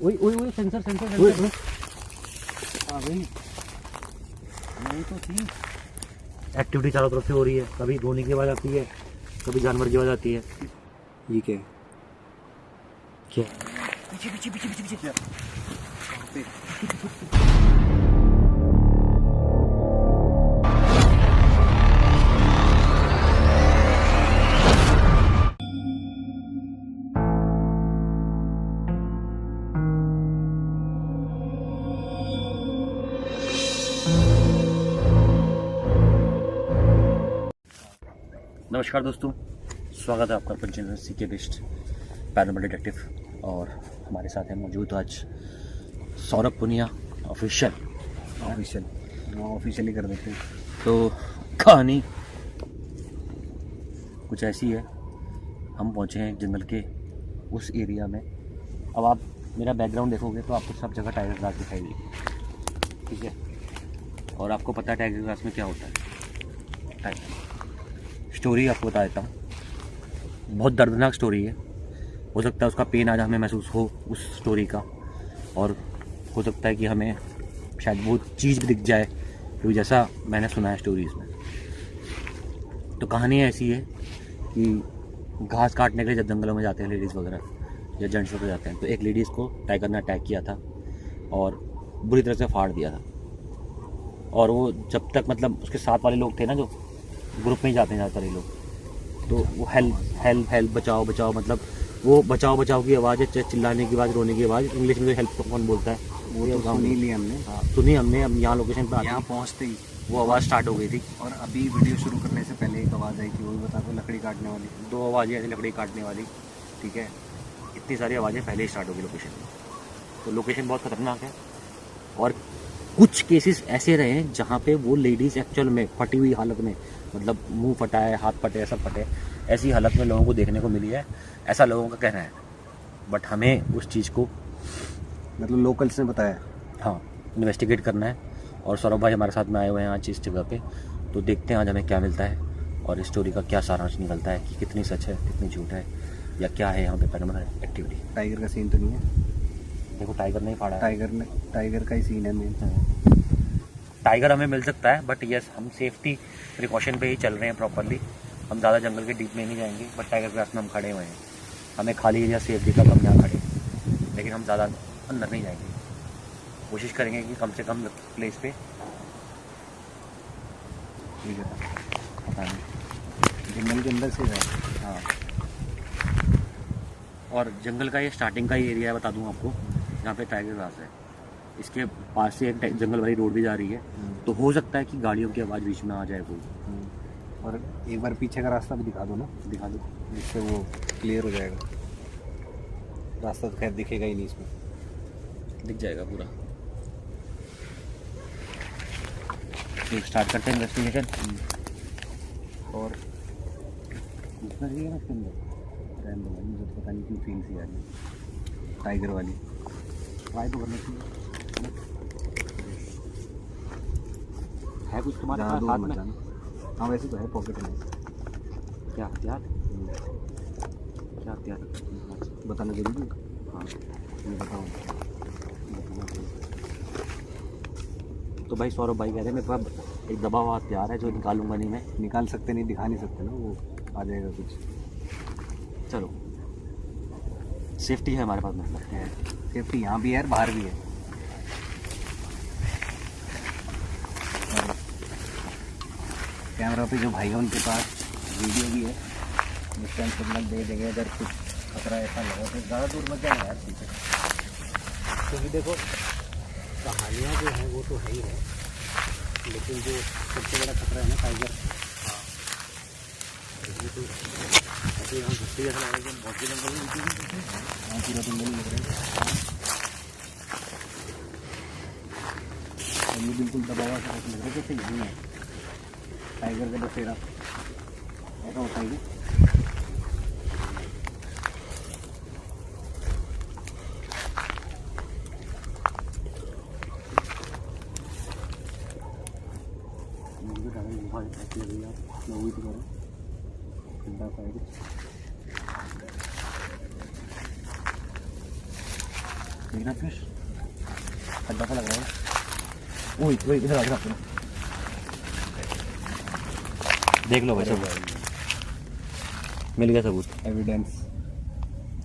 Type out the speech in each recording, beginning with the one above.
ओए ओए ओए सेंसर सेंसर ओए, सेंसर आ गई। नहीं तो थी। एक्टिविटी चारों तरफ से हो रही है, कभी धोनी की आवाज़ आती है, कभी जानवर की आवाज़ आती है। ये क्या है? क्या? पीछे पीछे पीछे पीछे पीछे। कहाँ पे? नमस्कार दोस्तों, स्वागत है आपका पंचन सी के बेस्ट पैरानॉर्मल डिटेक्टिव। और हमारे साथ है मौजूद आज सौरभ पुनिया ऑफिशियल ऑफिशियली कर देते हैं। तो कहानी कुछ ऐसी है, हम पहुंचे हैं जंगल के उस एरिया में। अब आप मेरा बैकग्राउंड देखोगे तो आपको सब जगह टाइगर ग्रास दिखाई देगी, ठीक है। और आपको पता है टाइगर ग्रास में क्या होता है। टाइगर स्टोरी आपको बता देता हूँ, बहुत दर्दनाक स्टोरी है। हो सकता है उसका पेन आज हमें महसूस हो उस स्टोरी का, और हो सकता है कि हमें शायद वो चीज़ भी दिख जाए क्योंकि जैसा मैंने सुना है स्टोरीज़ में। तो कहानी ऐसी है कि घास काटने के लिए जब जंगलों में जाते हैं लेडीज़ वगैरह या जेंट्स वगैरह जाते हैं, तो एक लेडीज़ को टाइगर ने अटैक किया था और बुरी तरह से फाड़ दिया था। और वो जब तक मतलब उसके साथ वाले लोग थे ना, जो ग्रुप में ही जाते हैं ज़्यादातर ये लोग, तो वो हेल्प हेल्प हेल्प बचाओ बचाओ, मतलब वो बचाओ बचाओ की आवाज़ है, चिल्लाने की आवाज़, रोने की आवाज़। इंग्लिश में तो हेल्प को कौन बोलता है, वो तो सुन ही लिया हमने। हाँ सुनी हमने। अब यहाँ लोकेशन पर यहाँ पहुँचते ही वो आवाज़ स्टार्ट हो गई थी। और अभी वीडियो शुरू करने से पहले एक आवाज़ आई थी, वो भी बता दो, लकड़ी काटने वाली। दो आवाज़ें ऐसी लकड़ी काटने वाली, ठीक है। इतनी सारी आवाज़ें पहले ही स्टार्ट हो गई लोकेशन में। तो लोकेशन बहुत ख़तरनाक है। और कुछ केसेस ऐसे रहे हैं जहाँ पे वो लेडीज़ एक्चुअल में फटी हुई हालत में, मतलब मुंह फटा है, हाथ फटे, सब फटे, ऐसी हालत में लोगों को देखने को मिली है, ऐसा लोगों का कहना है। बट हमें उस चीज़ को मतलब लोकल्स ने बताया। हाँ इन्वेस्टिगेट करना है। और सौरभ भाई हमारे साथ में आए हुए हैं आज इस जगह पे, तो देखते हैं आज हमें क्या मिलता है और इस स्टोरी का क्या सारांश निकलता है कि कितनी सच है, कितनी झूठ है, या क्या है यहाँ पे पैरानॉर्मल एक्टिविटी। टाइगर का सीन तो नहीं है? देखो टाइगर नहीं फाड़ा है। टाइगर का ही सीन है मेन। टाइगर हमें मिल सकता है, बट यस हम सेफ्टी प्रिकॉशन पे ही चल रहे हैं प्रॉपरली। हम ज़्यादा जंगल के डीप में नहीं जाएंगे, बट टाइगर ग्रास में हम खड़े हुए हैं। हमें खाली एरिया सेफ दिखा तो हम यहाँ खड़े हैं, लेकिन हम ज़्यादा अंदर नहीं जाएंगे। कोशिश करेंगे कि कम से कम प्लेस पे, ठीक है, पता नहीं जंगल के अंदर से है। हाँ। और जंगल का ये स्टार्टिंग का ही एरिया है, बता दूँ आपको, जहाँ पे टाइगर ग्रास है। इसके पास से एक जंगल वाली रोड भी जा रही है, तो हो सकता है कि गाड़ियों की आवाज़ बीच में आ जाए कोई। और एक बार पीछे का रास्ता भी दिखा दो ना। दिखा दो, जिससे वो क्लियर हो जाएगा। रास्ता तो खैर दिखेगा ही नहीं इसमें। दिख जाएगा पूरा। तो स्टार्ट करते हैं इन्वेस्टिगेशन। और उसका ये ना उसके अंदर रैम वाली, मुझे तो पता नहीं क्यों फील सी आ रही है टाइगर वाली। ट्राई तो करने की है कुछ तुम्हारे पास हाथ में? हाँ वैसे तो है पॉकेट में। क्या हथियार? क्या हथियार बताना जरूरी है? हाँ मैं बताऊँ? तो भाई सौरभ भाई कह रहे हैं मेरे पास एक दबा हुआ हथियार है जो निकालूंगा नहीं मैं। निकाल सकते नहीं, दिखा नहीं सकते ना, वो आ जाएगा कुछ। चलो सेफ्टी है हमारे पास, मतलब है सेफ्टी यहाँ भी है, बाहर भी है। कैमरा पे जो भाई है उनके पास वीडियो भी है, जिस टाइम सिग्नल दे देंगे अगर कुछ खतरा ऐसा लगा तो ज़्यादा दूर मत जाए यार पीछे। क्योंकि देखो कहानियाँ जो हैं वो तो है ही है, लेकिन जो सबसे बड़ा खतरा है ना टाइगर। हाँ इसमें तो ऐसे यहाँ घुसते जैसा लग रहा है कि हम बहुत ही जंगल में हाँ पूरा जंगल लग रहा है। ये बिल्कुल दबा हुआ सा लग रहा है जैसे यहीं है टाइगर का बसेरा, ऐसा होता है। लेकिन फिश खड्डा सा लग रहा है। ओए ओए इधर आ इधर आ। देख लो भाई सब, मिल गया सबूत, एविडेंस।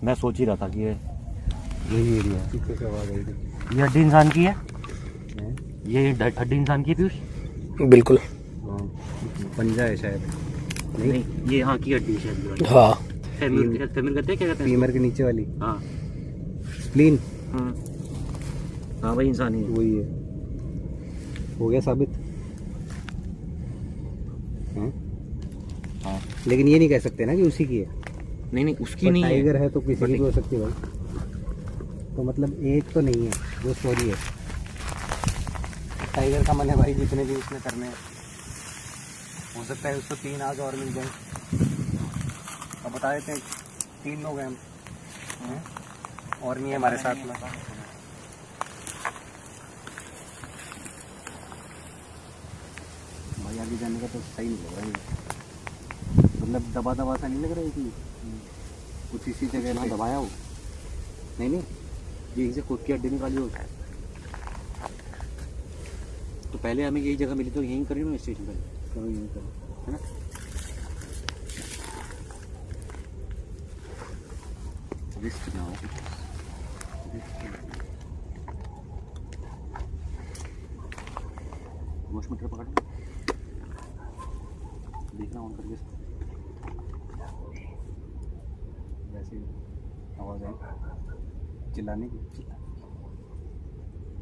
मैं सोच ही रहा था कि ये यही एरिया है। पीछे से आवाज आई थी। ये हड्डी इंसान की है, ये हड्डी इंसान की है पीयूष? बिल्कुल। पंजा है शायद। नहीं ये यहाँ की हड्डी है शायद। हाँ फेमर कहते हैं, क्या कहते हैं? फीमर के नीचे वाली हाँ स्प्लीन। हाँ हाँ भाई इंसान ही है। वही है। हो गया साबित। हैं? हाँ लेकिन ये नहीं कह सकते ना कि उसी की है। नहीं नहीं उसकी पर नहीं है। टाइगर है तो किसी But की भी हो सकती है भाई। तो मतलब एक तो नहीं है जो स्टोरी है। टाइगर का मन है भाई जितने भी उसने करने हैं। हो सकता है उसको 3 आग और मिल जाए। अब बता देते हैं 3 लोग हैं हम हैं? और नहीं है हमारे साथ में। भाई आगे जाने का तो सही नहीं लग रहा है। मतलब दबा दबा सा नहीं लग रहा है कि कुछ इसी जगह ना पे दबाया हो, नहीं नहीं यही से खुद की हड्डी निकाली हो। तो पहले हमें यही जगह मिली तो यहीं करी ना स्टेशन पर, करो यहीं करो। है ना? रिस्क ना हो। वॉश मीटर पकड़ देखना ऑन करके इसको। वैसे आवाज़ आई चिल्लाने की।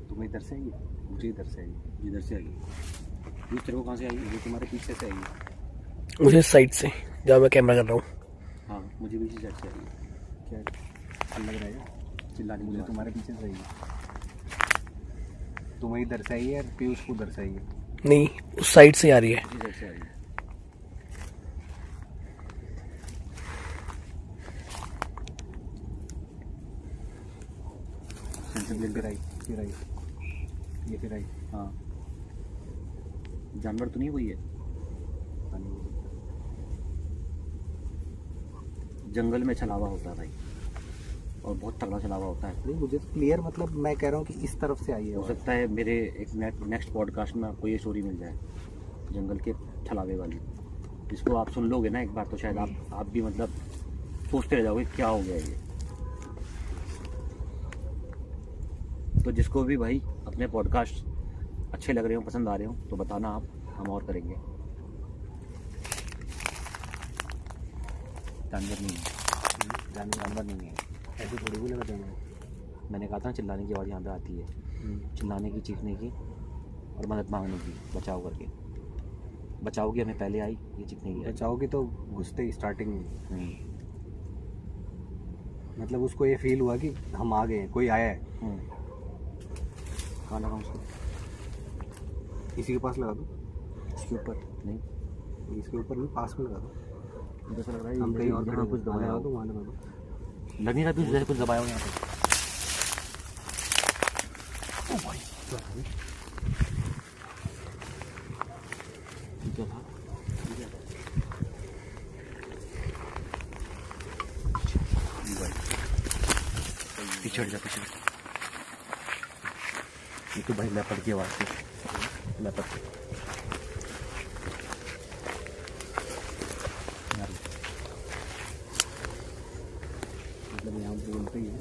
तुम्हें इधर से आई है, मुझे इधर से आई है। जिधर से आई ये तेरे को कहाँ से आई? मुझे तुम्हारे पीछे से आई है। मुझे साइड से, जहाँ मैं कैमरा कर रहा हूँ। हाँ मुझे भी इसी साइड से आई। क्या लग रहा है चिल्लाने? मुझे तुम्हारे पीछे से आई है। तुम्हें इधर से आई है, पीयूष को उधर से आई है। नहीं, उस साइड से आ रही है। इसी साइड से आई। फिर आई, फिर आई, ये फिर आई। हाँ जानवर तो नहीं हुई है। जंगल में छलावा होता है भाई, और बहुत तगड़ा छलावा होता है। नहीं मुझे तो क्लियर, मतलब मैं कह रहा हूँ कि इस तरफ से आई है। हो सकता है मेरे एक नेक्स्ट पॉडकास्ट में आपको ये स्टोरी मिल जाए जंगल के छलावे वाली, जिसको आप सुन लोगे ना एक बार तो शायद आप भी मतलब सोचते रह जाओगे क्या हो गया ये। तो जिसको भी भाई अपने पॉडकास्ट अच्छे लग रहे हो, पसंद आ रहे हो, तो बताना आप, हम और करेंगे। जानवर नहीं है, जानवर नहीं है, ऐसे थोड़ी भी लगा जानवर। मैंने कहा था चिल्लाने की आवाज़ यहाँ पे आती है, चिल्लाने की, चीखने की और मदद मांगने की, बचाव करके। बचाव की हमें पहले आई, ये चीखने की आई। बचाओगी तो घुसते ही स्टार्टिंग में, हम्म, मतलब उसको ये फील हुआ कि हम आ गए, कोई आया है। कहाँ लगा उसको? इसी के पास लगा दो, इसके ऊपर नहीं, इसके ऊपर नहीं, पास में लगा दो। मुझे ऐसा लग रहा है हम कहीं और यहाँ खड़े कुछ हैं, दबाया लगा हो। दो, वहाँ लगा दो। लग नहीं रहा कुछ जैसे कुछ दबाया हो यहाँ पे। क्या था? पीछे हट जा, पीछे। ये तो भाई लेपर्ड की आवाज़ थी, लेपर्ड की। मतलब यहाँ बोलते ही है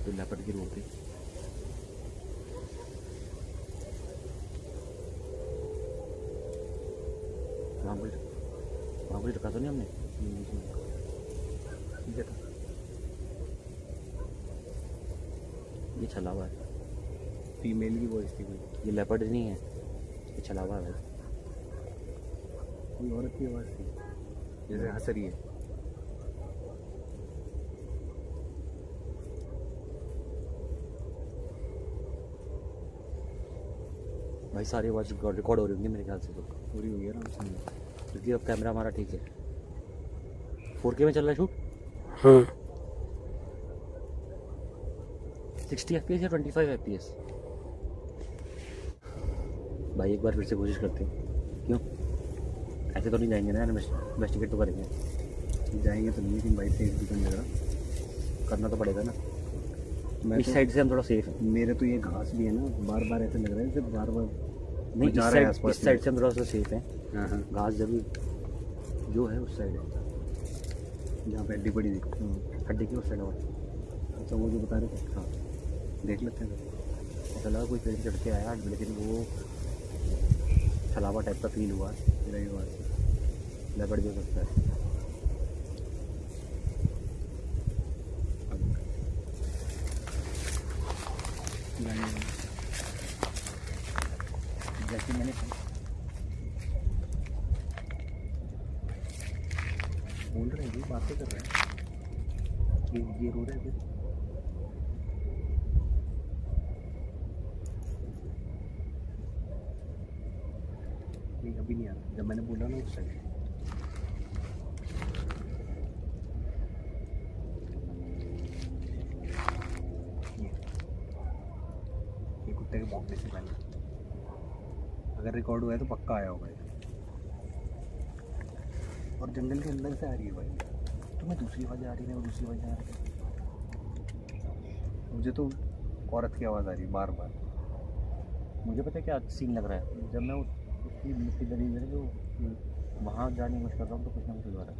तो लेपर्ड की रोड थी। वहाँ कुछ रखा तो नहीं हमने? ठीक है। ये छला हुआ है, फीमेल की वॉइस थी कोई, ये लेपर्ड नहीं है, ये छला हुआ है भाई। कोई औरत की आवाज़ थी जैसे हंस रही है। भाई सारी आवाज़ रिकॉर्ड हो रही होंगी मेरे ख्याल से तो, पूरी हुई है ना उसमें। क्योंकि अब कैमरा हमारा ठीक है। 4K में चल रहा है शूट। 60 FPS या 25 FPS? भाई एक बार फिर से कोशिश करते हैं, क्यों? ऐसे तो नहीं जाएंगे ना, इन्वेस्टिगेट तो करेंगे। जाएंगे तो नहीं, लेकिन भाई सेफ भी करने लगा, करना तो पड़ेगा ना। मैं इस तो- साइड से हम थोड़ा सेफ है। मेरे तो ये घास भी है ना, बार बार ऐसे लग रहा है जैसे बार बार नहीं, जा रहा है आसपास इस साइड से हम थोड़ा सा सेफ है। हाँ हाँ, घास जब जो है उस साइड है, जहाँ पे हड्डी पड़ी थी। हड्डी की उस साइड और। अच्छा, वो जो बता रहे थे, हाँ, देख लेते हैं। ऐसा लगा कोई पेड़ चढ़ के आया, लेकिन वो छलावा टाइप का फील हुआ। रही बात। लगड़ जो सकता है। जैसे मैंने बोल रहे हैं, बातें कर रहे हैं। ये रो रहे थे। नहीं, अभी नहीं आ रहा, जब मैंने बोला ना उस साइड। ये कुत्ते के भौंकने से पहले अगर रिकॉर्ड हुआ है तो पक्का आया होगा ये। और जंगल के अंदर से आ रही है भाई। तुम्हें दूसरी आवाज़ आ रही है, वो दूसरी आवाज़ आ रही है। मुझे तो औरत की आवाज़ आ रही है बार बार। मुझे पता है क्या सीन लग रहा है, जब मैं उसकी मिट्टी दरी है जो वहाँ जाने की कोशिश कर रहा हूँ तो कुछ ना कुछ हो रहा है।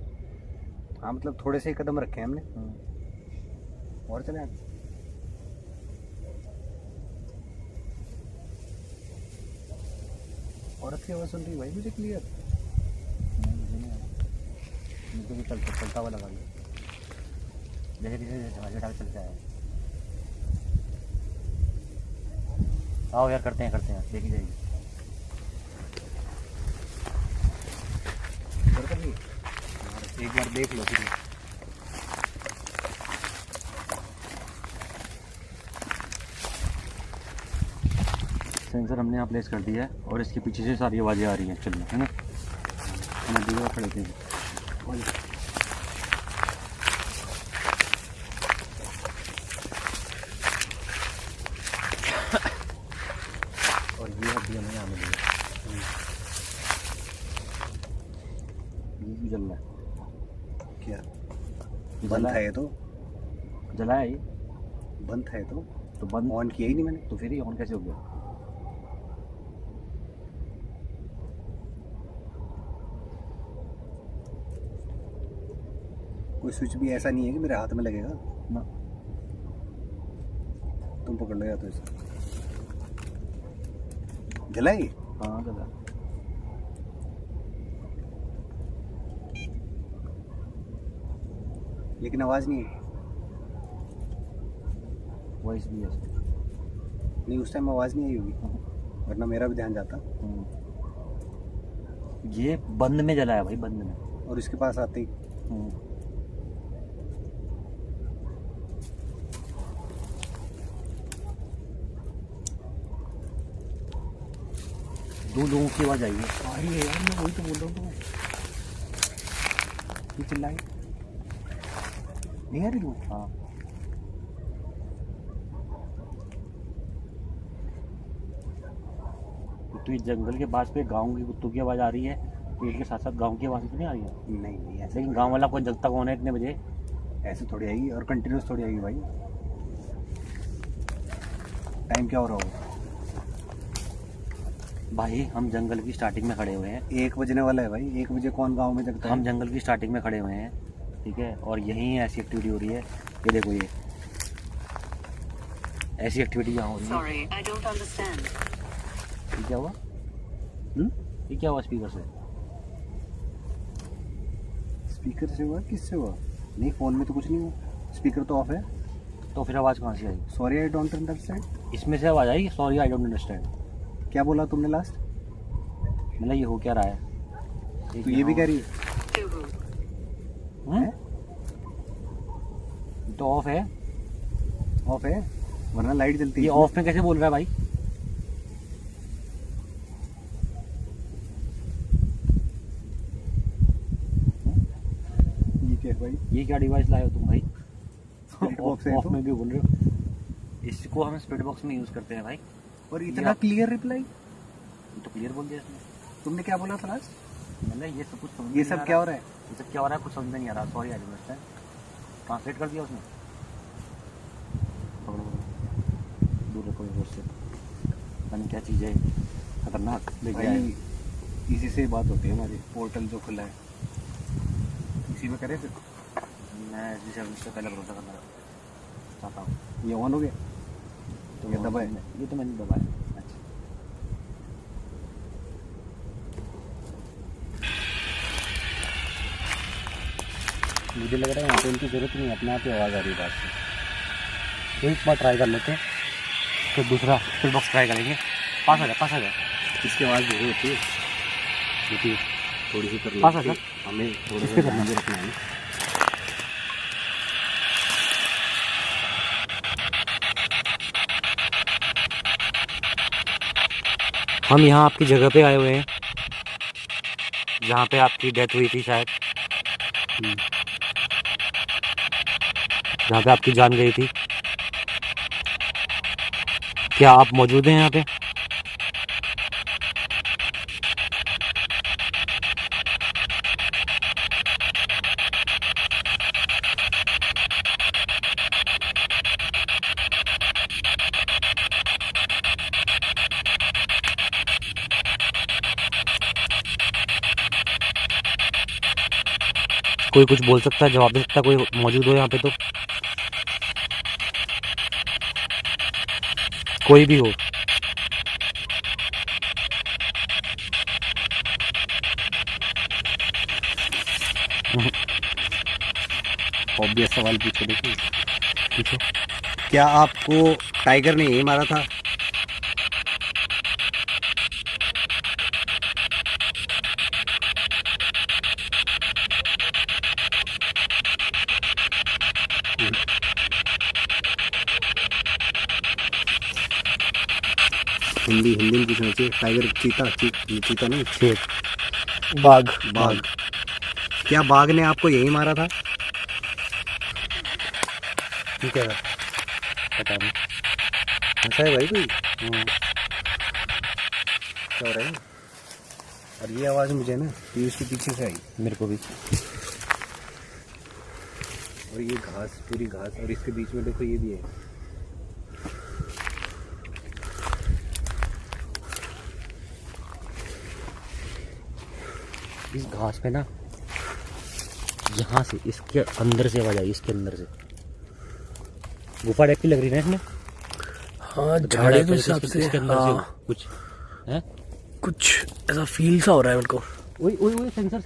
हाँ, मतलब थोड़े से ही कदम रखे हैं हमने और चले आगे। औरत की आवाज़ सुन रही है भाई मुझे क्लियर। नहीं, मुझे नहीं आया। मुझे भी चलता हुआ लगा लिया, जैसे किसी जहाज डाल चलते आया। आओ यार, करते हैं देखी जाएगी। एक बार देख लो फिर। सेंसर हमने यहाँ प्लेस कर दिया है और इसके पीछे से सारी आवाज़ें आ रही हैं चलना, है ना। नदी में खड़े थे। और ये अभी हमें यहाँ मिली है। ये भी जल रहा है। क्या ये बंद जला है ये तो? जला है ये बंद है तो बंद। ऑन किया ही नहीं मैंने। तो फिर ये ऑन कैसे हो गया? कोई स्विच भी ऐसा नहीं है कि मेरे हाथ में लगेगा। ना, तुम पकड़ लो या तो इसे। जला ये? हाँ जला। लेकिन आवाज़ नहीं है। वॉइस भी है इसमें। नहीं, उस टाइम आवाज़ नहीं आई होगी, वरना मेरा भी ध्यान जाता। ये बंद में जला है भाई, बंद में। और इसके पास आते ही दो लोगों की आवाज़ आई है। आ रही है यार, मैं वही तो बोल रहा हूँ। तो ये चिल्लाई नहीं आ रही तू? हाँ, तो इस जंगल के पास पे गांव की कुत्तों की आवाज़ आ रही है, पेड़ के साथ साथ गांव की आवाज़ तो नहीं आ रही है। नहीं नहीं, ऐसे लेकिन गांव वाला कोई जगता कौन है इतने बजे? ऐसे थोड़ी आएगी और कंटिन्यूस थोड़ी आएगी भाई। टाइम क्या हो रहा होगा? भाई हम जंगल की स्टार्टिंग में खड़े हुए हैं। 1 बजने वाला है भाई। 1 बजे कौन गांव में जगता है? हम जंगल की स्टार्टिंग में खड़े हुए हैं, ठीक है, और यहीं ऐसी एक्टिविटी हो रही है। ये देखो, ये ऐसी एक्टिविटी यहाँ हो रही है। Sorry, I don't understand. ये क्या हुआ? ये क्या हुआ स्पीकर से? स्पीकर से हुआ? किससे हुआ? नहीं, फ़ोन में तो कुछ नहीं हुआ, स्पीकर तो ऑफ है। तो फिर आवाज़ कहाँ से आई? Sorry I don't understand. इसमें से आवाज़ आई, सॉरी आई डोंट अंडरस्टैंड। क्या बोला तुमने लास्ट? मतलब ये हो क्या रहा है? तो ये भी कह रही है? To who? हम्म? तो ऑफ है, ऑफ है, वरना लाइट जलती ये है। ऑफ में कैसे बोल रहा है भाई? ये क्या है भाई? ये क्या डिवाइस लाए हो तुम भाई? Spirit box है ऑफ तो? में भी बोल रहे हो। इसको हम स्पीड बॉक्स में यूज़ करते हैं भाई। और ये इतना आप- क्लियर रिप्लाई? ये तो क्लियर बोल दिया इसने। तुमने क्या बोला था लास्ट? मतलब ये सब कुछ समझ ये नहीं सब आ क्या रहा। हो रहा है? ये सब क्या हो रहा है कुछ समझ में नहीं आ रहा। Sorry I don't understand. Translate कर दिया उसने। दूर रखो मेरे से। पता नहीं क्या चीज़ है खतरनाक लेके आए। भाई इसी से बात होती है हमारी। पोर्टल जो खुला है इसी में करें फिर। मैं जिसे उससे पहले भरोसा करना चाहता हूँ। ये ऑन हो गया। तो ये दबाए? ये तो मैंने दबाया। अच्छा मुझे लग रहा है यहाँ पे उनकी ज़रूरत नहीं है, अपने आप ही आवाज़ आ रही है बात से। एक बार ट्राई कर लेते हैं, फिर दूसरा फिर बॉक्स ट्राई करेंगे। पास आ जा। इसकी आवाज़ जरूर होती है, क्योंकि थोड़ी सी कर पास आ जा। हमें थोड़ा किसके सा करना? ध्यान भी रखना है ना। हम यहाँ आपकी जगह पे आए हुए हैं जहाँ पे आपकी डेथ हुई थी शायद, जहाँ पे आपकी जान गई थी। क्या आप मौजूद हैं यहाँ पे? कोई कुछ बोल सकता है, जवाब दे सकता है, कोई मौजूद हो यहाँ पे तो? कोई भी हो। ऑब्वियस सवाल पूछो, देखिए पूछो। क्या आपको टाइगर ने यही मारा था? हिंदी में पूछना चाहिए। टाइगर, चीता नहीं, शेर। बाघ। क्या बाघ ने आपको यही मारा था? ठीक है, पता नहीं। ऐसा है भाई कोई? क्या हो रहा है? और ये आवाज़ मुझे ना पीयूष के पीछे से आई। मेरे को भी। और ये घास, पूरी घास, और इसके बीच में देखो ये भी है। इस घास पे ना यहाँ से इसके अंदर से आवाज आई, इसके अंदर से। गुफा टाइप की लग रही है ना इसमें। हाँ, झाड़ी के हिसाब से। इसके अंदर हाँ, से कुछ है, कुछ ऐसा फील सा हो रहा है मेरे को। ओए सेंसर।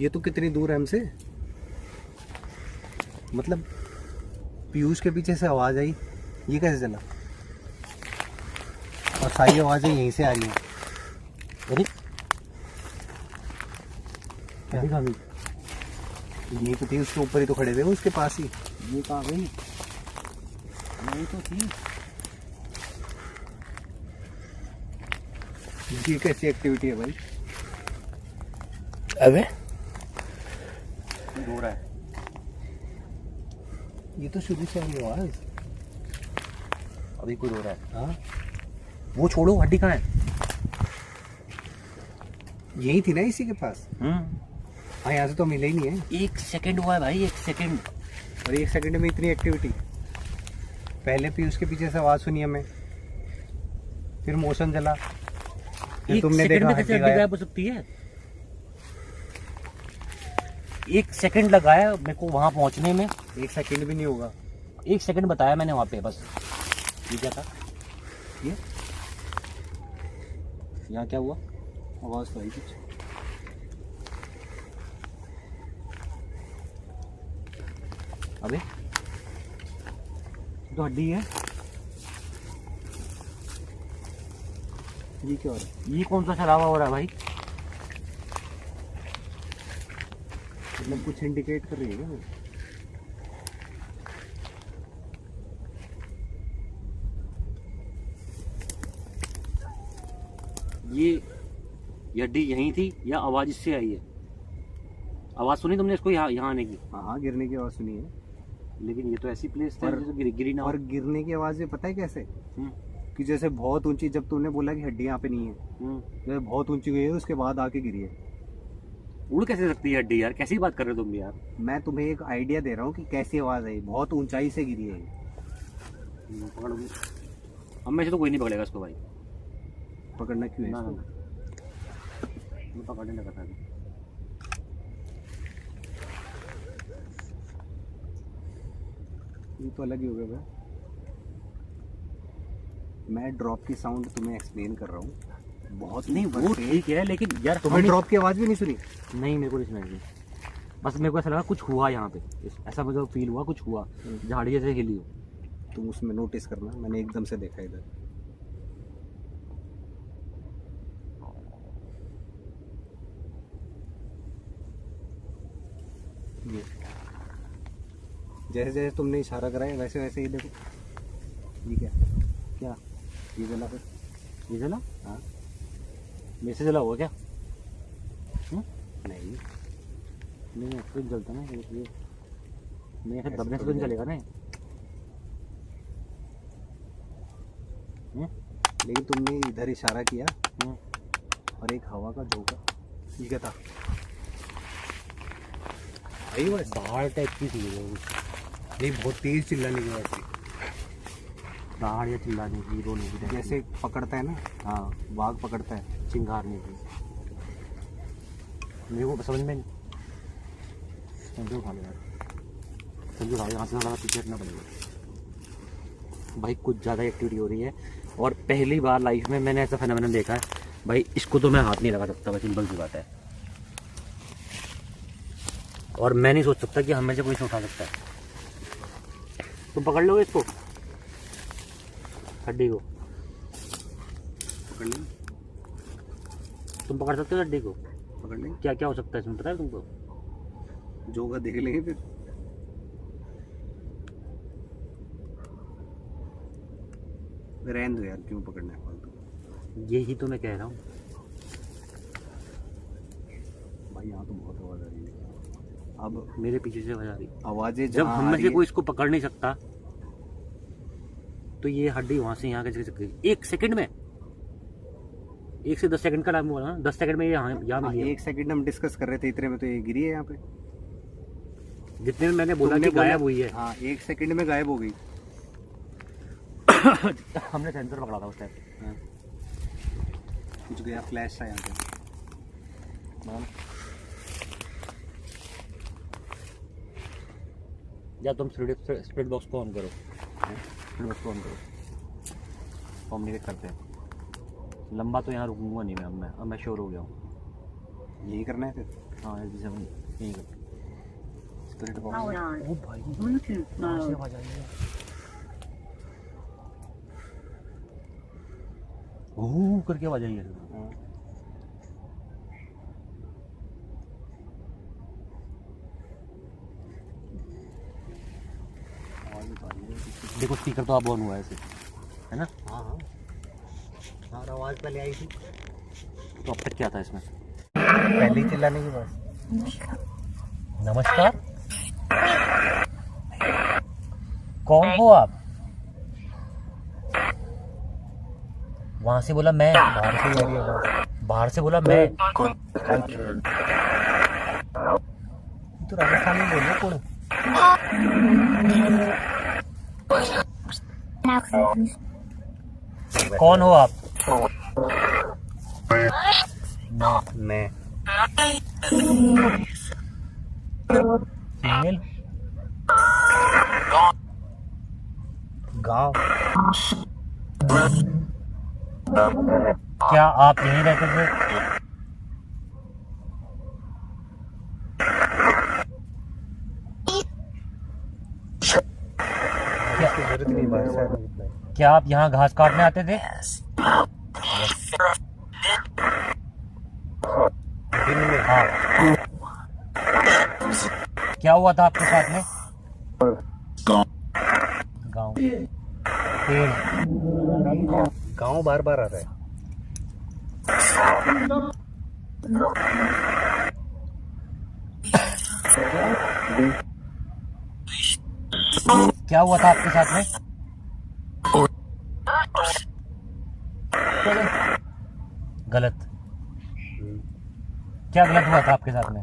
ये तो कितनी दूर है हमसे, मतलब पीयूष के पीछे से आवाज़ आई, ये कैसे चला? और सारी आवाज़ें यहीं से आ रही हैं। अरे क्या? ये तो थी उसके ऊपर ही तो खड़े थे वो, उसके पास ही। ये कहाँ गई? यही तो थी। ये कैसी एक्टिविटी है भाई? अबे हो रहा है ये तो शुरू से आई आवाज़। अभी कुछ हो रहा है। हाँ, वो छोड़ो, हड्डी कहाँ है? यही थी ना इसी के पास। हाँ, यहाँ से तो मिले ही नहीं है। 1 सेकंड हुआ है भाई, 1 सेकंड। और 1 सेकंड में इतनी एक्टिविटी। पहले पीयूष के पीछे से आवाज़ सुनी हमें, फिर मोशन चला, फिर तुमने देखा कैसे हड्डी हड्डी गायब गायब। हो सकती है? 1 सेकंड लगाया मेरे को वहां पहुंचने में। 1 सेकंड भी नहीं होगा। 1 सेकंड बताया मैंने वहां पे बस। ये क्या था? ये यहाँ क्या हुआ? आवाज़ तो आई कुछ। अबे तो हड्डी है। ये क्या हो रहा है? ये कौन सा शराबा हो रहा है भाई? मतलब कुछ इंडिकेट कर रही है क्या वो? ये हड्डी यहीं थी या आवाज इससे आई है? आवाज सुनी तुमने इसको यहाँ आने की? हाँ, गिरने की आवाज़ सुनी है। लेकिन ये तो ऐसी प्लेस था और- जैसे गिरी ना हो। और गिरने की आवाज़ें पता है कैसे? हम्म, कि जैसे बहुत ऊंची, जब तूने बोला कि हड्डी यहाँ पे नहीं है, हम्म। जैसे बहुत ऊंची गई है उसके बाद आके गिरी है। उड़ कैसे सकती है हड्डी यार? कैसी बात कर रहे हो तुम भी यार? मैं तुम्हें एक आइडिया दे रहा हूँ कि कैसी आवाज़ आई, बहुत ऊंचाई से गिरी है। पकड़ोगी? हम में से तो कोई नहीं पकड़ेगा इसको भाई। पकड़ना क्यों है ना ना इसको? ना, मैं पकड़ने लगा था अभी। ये तो अलग ही हो गया भाई। मैं ड्रॉप की साउंड तुम्हें एक्सप्लेन कर रहा हूँ, बहुत नहीं ऊपर वो से। ठीक है, लेकिन यार तुम्हें हम ड्रॉप की आवाज़ भी नहीं सुनी? नहीं, मेरे को नहीं सुनाई दी। बस मेरे को ऐसा लगा कुछ हुआ यहाँ पे, ऐसा मुझे फील हुआ कुछ हुआ, झाड़ी जैसे हिली हो। तुम उसमें नोटिस करना, मैंने एकदम से देखा इधर। ये जैसे जैसे तुमने इशारा करा है वैसे वैसे ही देखो। ये क्या ये जला फिर? ये जला? हाँ मेरे से जला हुआ क्या? नहीं, नहीं तो जलता ना ये, मेरे से ऐसे दबने से थोड़ी तो नहीं चलेगा ना। लेकिन तुमने इधर इशारा किया और एक हवा का झोंका। ये क्या था? आई वो दहाड़ टाइप की थी वो, नहीं, बहुत तेज चिल्लाने की आवाज़ थी, दहाड़ या चिल्लाने की, रोने की, जैसे पकड़ता है ना, हाँ बाघ पकड़ता है। चिंगारने की। मेरे को समझ में नहीं। संजू खा लेगा, संजू खा, यहाँ से थोड़ा पीछे हटना पड़ेगा भाई। कुछ ज़्यादा एक्टिविटी हो रही है और पहली बार लाइफ में मैंने ऐसा फेनोमेनन देखा है भाई। इसको तो मैं हाथ नहीं लगा सकता, बस सिंपल सी बात है। और मैं नहीं सोच सकता कि हम में से कोई इसे उठा सकता है। तुम पकड़ लोगे इसको, हड्डी को? पकड़ लें, तुम पकड़ सकते हो हड्डी को? पकड़ लें, क्या क्या हो सकता है इसमें पता है तुमको? जो होगा देख लेंगे फिर। रहने दो यार, क्यों पकड़ना है फालतू। यही तो मैं कह रहा हूँ भाई यहाँ तो बहुत आवाज़ आ रही है। अब मेरे पीछे से आवाज आ रही। आवाज़ें जब जहाँ हम आ में रही से है- कोई इसको पकड़ नहीं सकता तो ये हड्डी वहां से यहाँ कैसे सकती? 1 सेकंड में, 1 से 10 सेकंड का टाइम बोला ना, 10 सेकंड में ये यहाँ मिली है। एक सेकंड हम डिस्कस कर रहे थे, इतने में तो ये गिरी है यहाँ पे। जितने में मैंने बोला तुमने कि गायब हुई है। हाँ, एक सेकंड में गायब हो गई। हमने सेंसर पकड़ा था उस टाइम। हाँ। कुछ गया, फ्लैश था यहाँ पे। या तुम स्प्लिट बॉक्स को ऑन करो, स्प्लिट बॉक्स को ऑन करो, कम्युनिकेट करते हैं। लंबा तो यहाँ रुकूंगा नहीं मैं, अब मैं श्योर हो गया हूँ। यही करना है फिर। हाँ जैसे हम यही कर स्प्लिट Power बॉक्स। on. ओ भाई Bluetooth कहाँ से mode. आवाज आई है? ओह करके आवाज आई है। हाँ। आवाज़ तो आ रही है। देखो स्पीकर तो अब ऑन हुआ है ऐसे, है ना? हाँ हाँ, और आवाज़ पहले आई थी, तो अब तक क्या था इसमें? पहले ही चिल्लाने की बात। नमस्कार, कौन हो आप? वहां से बोला मैं, बाहर से ही आ रही है आवाज़। बाहर से बोला मैं। तो राजस्थान में बोलो कौन? कौन हो आप? मैं फीमेल? गाँव। क्या आप यहीं रहते थे? इसकी जरूरत नहीं, बाहर से आने की। क्या आप यहाँ घास काटने आते थे? दिन में हाँ। क्या हुआ था आपके साथ में? गाँव, पेड़। गाँव बार बार आ रहा है। क्या हुआ था आपके साथ में? गलत। क्या गलत हुआ था आपके साथ में?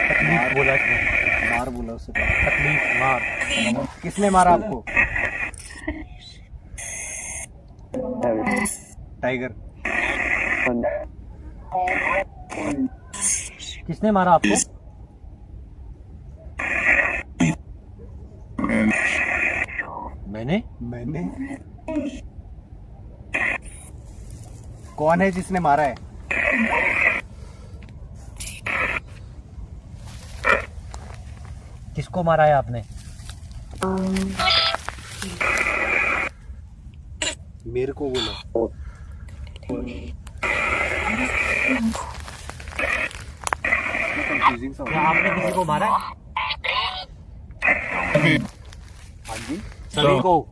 तकलीफ बोला उसने, मार बोला उससे, तकलीफ मार। किसने मारा आपको? टाइगर। किसने मारा आपको? मैंने। कौन है जिसने मारा है? किसको मारा है आपने? मेरे को बोला। कंफ्यूजिंग सा हो क्या रहा है। आपने किसी को मारा है? हाँ जी। सभी को।